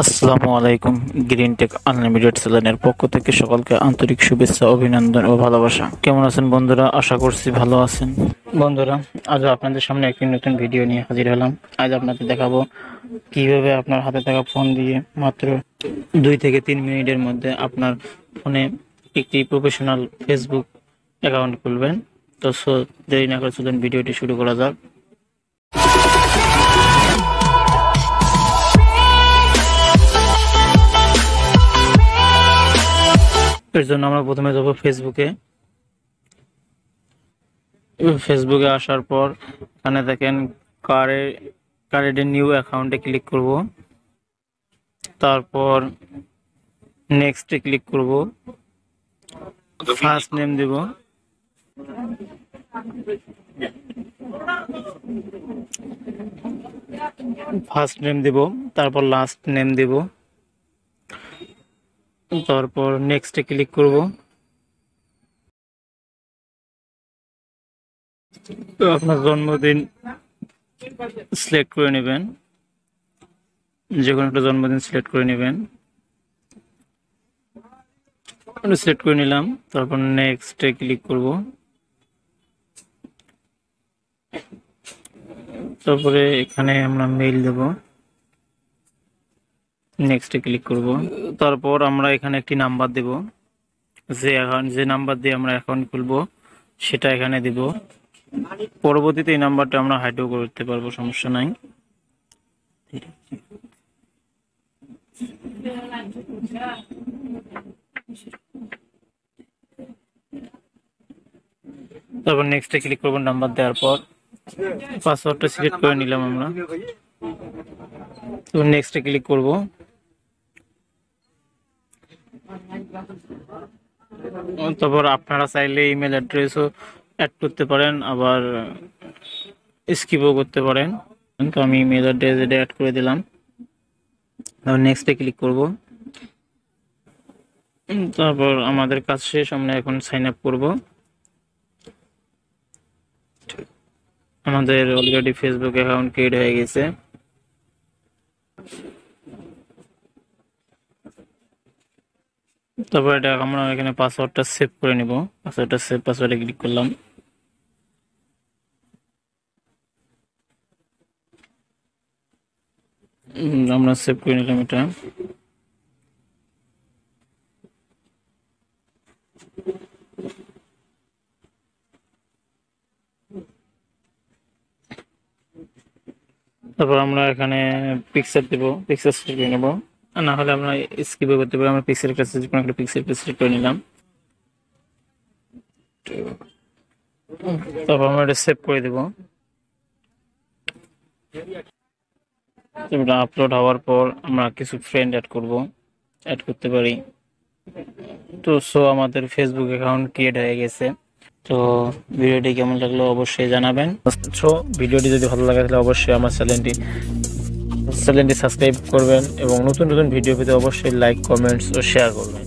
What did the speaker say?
আসসালামু আলাইকুম। Green take unlimited চ্যানেলের পক্ষ থেকে সকলকে আন্তরিক শুভেচ্ছা, অভিনন্দন ও ভালোবাসা। কেমন আছেন বন্ধুরা? আশা করছি ভালো আছেন। বন্ধুরা, আজ আপনাদের সামনে একটি নতুন ভিডিও নিয়ে হাজির হলাম। আজ আপনাদের দেখাবো কিভাবে আপনার হাতে থাকা ফোন দিয়ে মাত্র 2 থেকে 3 মিনিটের মধ্যে আপনার ফোনে একটি প্রফেশনাল ফেসবুক অ্যাকাউন্ট খুলবেন। তো দেরি না করে চলুন ভিডিওটি শুরু করা যাক। এর জন্য আমরা প্রথমে যাবো ফেসবুকে আসার পর এখানে দেখেন কারেন্ট নিউ অ্যাকাউন্টে ক্লিক করব। তারপর নেক্সটে ক্লিক করব। ফার্স্ট নেম দেব, তারপর লাস্ট নেম দেব, তারপর নেক্সটে ক্লিক করব। তো আপনার জন্মদিন সিলেক্ট করে নেবেন, যে কোনো একটা জন্মদিন সিলেক্ট করে নেবেন। সিলেক্ট করে নিলাম, তারপর নেক্সটে ক্লিক করব। তারপরে এখানে আমরা মেইল দেব, নেক্সটে ক্লিক করব। তারপর আমরা এখানে একটি নাম্বার দেব, যে নাম্বার দিয়ে আমরা অ্যাকাউন্ট খুলবো সেটা এখানে দেব। পরবর্তীতে এই নাম্বারটা আমরা হাইডও করতে পারবো, সমস্যা নাই। তারপর নেক্সটে ক্লিক করব। নাম্বার দেওয়ার পর পাসওয়ার্ডটা সিলেক্ট করে নিলাম আমরা। তো নেক্সটে ক্লিক করব। তারপর আপনারা চাইলে ইমেল অ্যাড্রেসও অ্যাড করতে পারেন, আবার স্কিপও করতে পারেন। তো আমি ইমেল অ্যাড্রেস এটা অ্যাড করে দিলাম। তারপর নেক্সটে ক্লিক করব। তারপর আমাদের কাজ শেষ, আমরা এখন সাইন আপ করব। আমাদের অলরেডি ফেসবুক অ্যাকাউন্ট ক্রিয়েট হয়ে গেছে। তারপর এটা আমরা এখানে পাসওয়ার্ডটা সেভ করে নিব। পাসওয়ার্ডে ক্লিক করলাম। আমরা সেভ করে নিলাম এটা। তারপর আমরা এখানে পিক্সেল দেব, পিক্সেল সিলেক্ট করে নেব, না হলে আমরা স্কিপও করতে পারি। আমরা পিক্সেল কাছে যে কোনো একটা পিক্সেল সিলেক্ট করে নিলাম। তারপর আমরা এটা সেভ করে দেব। এটা আপলোড হওয়ার পর আমরা কিছু ফ্রেন্ড অ্যাড করতে পারি। তো আমাদের ফেসবুক অ্যাকাউন্ট ক্রিয়েট হয়ে গেছে। তো ভিডিওটি কেমন লাগলো অবশ্যই জানাবেন। ভিডিওটি যদি ভালো লাগে তাহলে অবশ্যই আমার চ্যানেলটি সাবস্ক্রাইব করবেন এবং নতুন নতুন ভিডিও পেতে অবশ্যই লাইক, কমেন্টস ও শেয়ার করবেন।